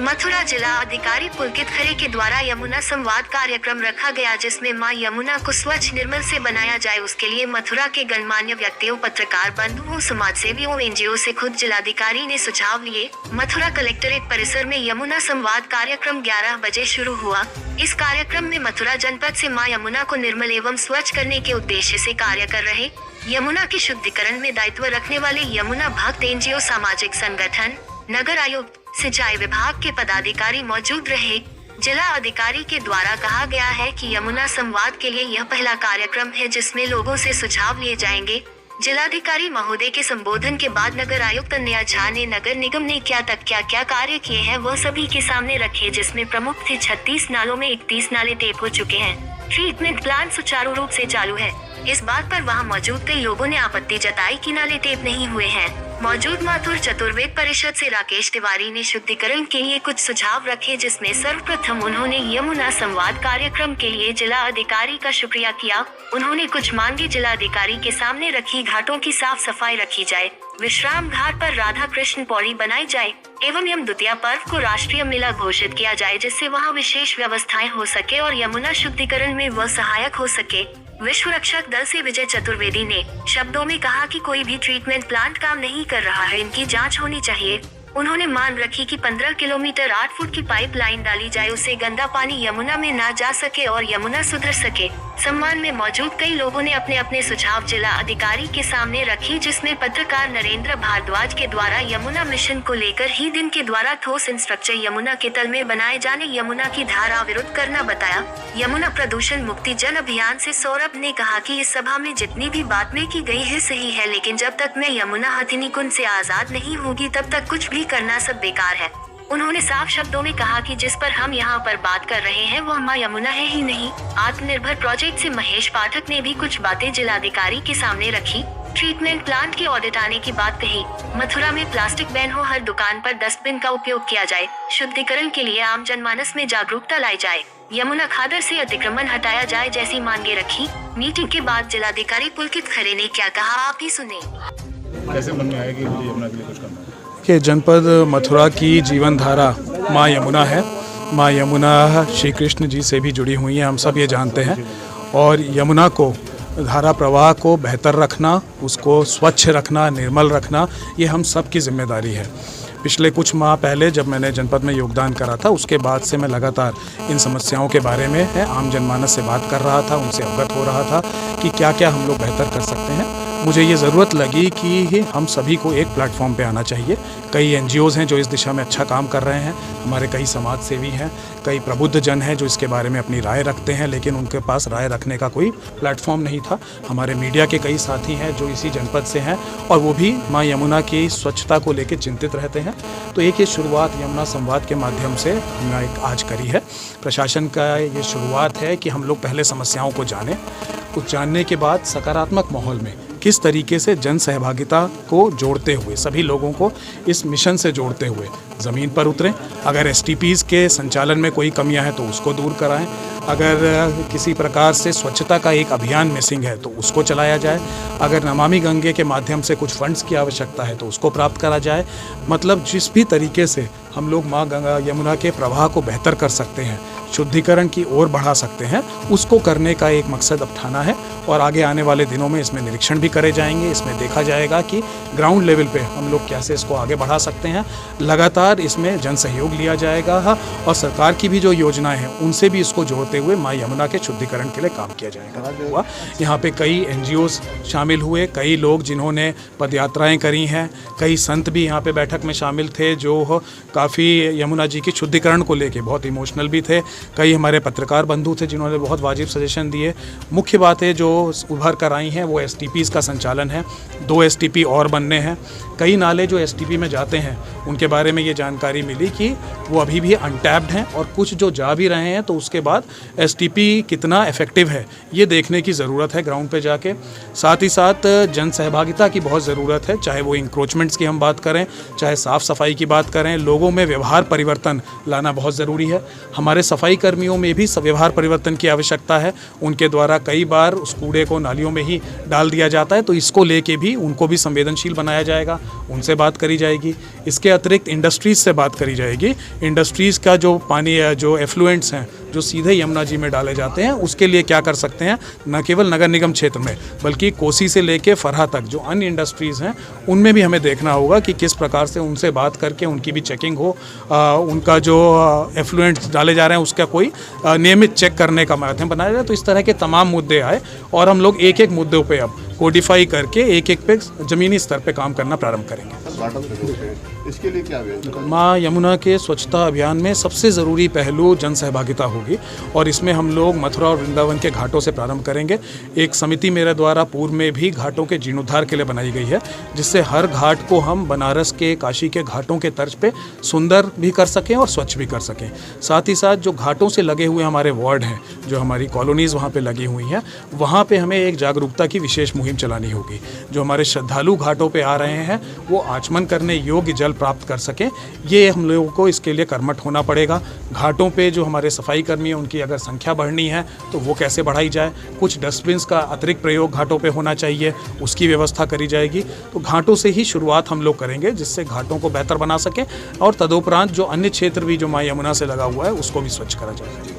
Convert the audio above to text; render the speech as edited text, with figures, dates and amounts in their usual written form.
मथुरा जिला अधिकारी पुलकित खरे के द्वारा यमुना संवाद कार्यक्रम रखा गया, जिसमें मां यमुना को स्वच्छ निर्मल से बनाया जाए। उसके लिए मथुरा के गणमान्य व्यक्तियों, पत्रकार बंधुओं, समाज सेवियों, एनजीओ से खुद जिलाधिकारी ने सुझाव लिए। मथुरा कलेक्ट्रेट परिसर में यमुना संवाद कार्यक्रम 11 बजे शुरू हुआ। इस कार्यक्रम में मथुरा जनपद से मां यमुना को निर्मल एवं स्वच्छ करने के उद्देश्य से कार्य कर रहे यमुना के शुद्धिकरण में दायित्व रखने वाले यमुना भक्त एनजीओ, सामाजिक संगठन, नगर आयुक्त, सिंचाई विभाग के पदाधिकारी मौजूद रहे। जिला अधिकारी के द्वारा कहा गया है कि यमुना संवाद के लिए यह पहला कार्यक्रम है जिसमें लोगों से सुझाव लिए जाएंगे। जिलाधिकारी महोदय के संबोधन के बाद नगर आयुक्त अन्या झा ने नगर निगम ने क्या कार्य किए हैं वह सभी के सामने रखे, जिसमें प्रमुख थे 36 नालों में 31 नाले टेप हो चुके हैं। ट्रीटमेंट प्लांट सुचारू रूप से चालू है। इस बात पर वहां मौजूद कई लोगों ने आपत्ति जताई कि नाले टेप नहीं हुए हैं। मौजूद माथुर चतुर्वेद परिषद से राकेश तिवारी ने शुद्धिकरण के लिए कुछ सुझाव रखे, जिसमें सर्वप्रथम उन्होंने यमुना संवाद कार्यक्रम के लिए जिला अधिकारी का शुक्रिया किया। उन्होंने कुछ मांगे जिला अधिकारी के सामने रखी। घाटों की साफ सफाई रखी जाए, विश्राम घाट पर राधा कृष्ण पौड़ी बनाई जाए एवं यम द्वितीया पर्व को राष्ट्रीय मेला घोषित किया जाए, जिससे वहां विशेष व्यवस्थाएं हो सके और यमुना शुद्धिकरण में वह सहायक हो सके। विश्व रक्षक दल से विजय चतुर्वेदी ने शब्दों में कहा कि कोई भी ट्रीटमेंट प्लांट काम नहीं कर रहा है, इनकी जांच होनी चाहिए। उन्होंने मांग रखी कि 15 किलोमीटर 8 फुट की पाइप लाइन डाली जाए, उससे गंदा पानी यमुना में ना जा सके और यमुना सुधर सके। सम्मान में मौजूद कई लोगों ने अपने अपने सुझाव जिला अधिकारी के सामने रखी, जिसमें पत्रकार नरेंद्र भारद्वाज के द्वारा यमुना मिशन को लेकर ही दिन के द्वारा ठोस इंस्ट्रक्चर यमुना के तल में बनाए जाने, यमुना की धारा विरुद्ध करना बताया। यमुना प्रदूषण मुक्ति जन अभियान से सौरभ ने कहा कि इस सभा में जितनी भी बातें की गई है सही है, लेकिन जब तक मैं यमुना हथिनी कुंड से आजाद नहीं होगी तब तक कुछ भी करना सब बेकार है। उन्होंने साफ शब्दों में कहा कि जिस पर हम यहाँ पर बात कर रहे हैं वो मां यमुना है ही नहीं। आत्मनिर्भर प्रोजेक्ट से महेश पाठक ने भी कुछ बातें जिलाधिकारी के सामने रखी। ट्रीटमेंट प्लांट के ऑडिट आने की बात कही। मथुरा में प्लास्टिक बैन हो, हर दुकान पर डस्टबिन का उपयोग किया जाए, शुद्धिकरण के लिए आम जनमानस में जागरूकता लाई जाए, यमुना खादर से अतिक्रमण हटाया जाए जैसी मांगे रखी। मीटिंग के बाद जिलाधिकारी पुलकित खरे ने क्या कहा, आप ही सुने। कैसे मन में आया कि मुझे यमुना के लिए कुछ करना है? कि जनपद मथुरा की जीवन धारा माँ यमुना है। माँ यमुना श्री कृष्ण जी से भी जुड़ी हुई हैं, हम सब ये जानते हैं। और यमुना को, धारा प्रवाह को बेहतर रखना, उसको स्वच्छ रखना, निर्मल रखना, ये हम सब की जिम्मेदारी है। पिछले कुछ माह पहले जब मैंने जनपद में योगदान करा था, उसके बाद से मैं लगातार इन समस्याओं के बारे में आम जनमानस से बात कर रहा था, उनसे अवगत हो रहा था कि क्या क्या हम लोग बेहतर कर सकते हैं। मुझे ये ज़रूरत लगी कि हम सभी को एक प्लेटफॉर्म पे आना चाहिए। कई एनजीओज़ हैं जो इस दिशा में अच्छा काम कर रहे हैं, हमारे कई समाज सेवी हैं, कई प्रबुद्ध जन हैं जो इसके बारे में अपनी राय रखते हैं, लेकिन उनके पास राय रखने का कोई प्लेटफॉर्म नहीं था। हमारे मीडिया के कई साथी हैं जो इसी जनपद से हैं और वो भी माँ यमुना की स्वच्छता को लेकर चिंतित रहते हैं। तो एक ये शुरुआत यमुना संवाद के माध्यम से हमने एक आज करी है। प्रशासन का ये शुरुआत है कि हम लोग पहले समस्याओं को जानें, कुछ जानने के बाद सकारात्मक माहौल में किस तरीके से जन सहभागिता को जोड़ते हुए, सभी लोगों को इस मिशन से जोड़ते हुए ज़मीन पर उतरें। अगर एसटीपीज़ के संचालन में कोई कमियां हैं तो उसको दूर कराएं। अगर किसी प्रकार से स्वच्छता का एक अभियान मिसिंग है तो उसको चलाया जाए। अगर नमामि गंगे के माध्यम से कुछ फंड्स की आवश्यकता है तो उसको प्राप्त करा जाए। मतलब जिस भी तरीके से हम लोग माँ गंगा यमुना के प्रवाह को बेहतर कर सकते हैं, शुद्धिकरण की ओर बढ़ा सकते हैं, उसको करने का एक मकसद अपनाना है। और आगे आने वाले दिनों में इसमें निरीक्षण भी करे जाएंगे। इसमें देखा जाएगा कि ग्राउंड लेवल पे हम लोग कैसे इसको आगे बढ़ा सकते हैं। लगातार इसमें जन सहयोग लिया जाएगा और सरकार की भी जो योजनाएं हैं उनसे भी इसको जोड़ते हुए माँ यमुना के शुद्धिकरण के लिए काम किया जाएगा। यहाँ पे कई एनजीओज़ शामिल हुए, कई लोग जिन्होंने पदयात्राएँ करी हैं, कई संत भी यहाँ पे बैठक में शामिल थे जो काफ़ी यमुना जी की शुद्धिकरण को लेके बहुत इमोशनल भी थे। कई हमारे पत्रकार बंधु थे जिन्होंने बहुत वाजिब सजेशन दिए। मुख्य बातें जो उभर कर आई हैं वो एसटीपीज़ का संचालन है। 2 एसटीपी और बनने हैं। कई नाले जो एसटीपी में जाते हैं उनके बारे में ये जानकारी मिली कि वो अभी भी अनटैप्ड हैं और कुछ जो जा भी रहे हैं, तो उसके बाद एसटीपी कितना इफ़ेक्टिव है ये देखने की ज़रूरत है ग्राउंड पे जाके। साथ ही साथ जन सहभागिता की बहुत ज़रूरत है, चाहे वो इंक्रोचमेंट्स की हम बात करें, चाहे साफ़ सफाई की बात करें। लोगों में व्यवहार परिवर्तन लाना बहुत ज़रूरी है। हमारे सफाई कर्मियों में भी व्यवहार परिवर्तन की आवश्यकता है। उनके द्वारा कई बार उसको कूड़े को नालियों में ही डाल दिया जाता है, तो इसको लेके भी उनको भी संवेदनशील बनाया जाएगा, उनसे बात करी जाएगी। इसके अतिरिक्त इंडस्ट्रीज़ से बात करी जाएगी। इंडस्ट्रीज़ का जो पानी है, जो एफ्लुएंट्स हैं जो सीधे यमुना जी में डाले जाते हैं, उसके लिए क्या कर सकते हैं, न केवल नगर निगम क्षेत्र में बल्कि कोसी से लेके फरहा तक जो अन्य इंडस्ट्रीज़ हैं उनमें भी हमें देखना होगा कि किस प्रकार से उनसे बात करके उनकी भी चेकिंग हो, उनका जो एफ्लुएंट्स डाले जा रहे हैं उसका कोई नियमित चेक करने का माध्यम बनाया जाए। तो इस तरह के तमाम मुद्दे आए और हम लोग एक एक मुद्दों पे अब कोडिफाई करके एक एक पे ज़मीनी स्तर पे काम करना प्रारंभ करेंगे। इसके लिए क्या है? माँ यमुना के स्वच्छता अभियान में सबसे ज़रूरी पहलू जन सहभागिता होगी और इसमें हम लोग मथुरा और वृंदावन के घाटों से प्रारंभ करेंगे। एक समिति मेरे द्वारा पूर्व में भी घाटों के जीर्णोद्धार के लिए बनाई गई है, जिससे हर घाट को हम बनारस के, काशी के घाटों के तर्ज पे सुंदर भी कर सकें और स्वच्छ भी कर सकें। साथ ही साथ जो घाटों से लगे हुए हमारे वार्ड हैं, जो हमारी कॉलोनीज़ वहाँ पर लगी हुई हैं, वहाँ पर हमें एक जागरूकता की विशेष मुहिम चलानी होगी। जो हमारे श्रद्धालु घाटों पे आ रहे हैं वो आचमन करने योग्य जल प्राप्त कर सकें, ये हम लोगों को इसके लिए कर्मठ होना पड़ेगा। घाटों पे जो हमारे सफाई कर्मी हैं उनकी अगर संख्या बढ़नी है तो वो कैसे बढ़ाई जाए, कुछ डस्टबिन्स का अतिरिक्त प्रयोग घाटों पे होना चाहिए, उसकी व्यवस्था करी जाएगी। तो घाटों से ही शुरुआत हम लोग करेंगे, जिससे घाटों को बेहतर बना सकें और तदुपरांत जो अन्य क्षेत्र भी जो माँ यमुना से लगा हुआ है उसको भी स्वच्छ करा जाए।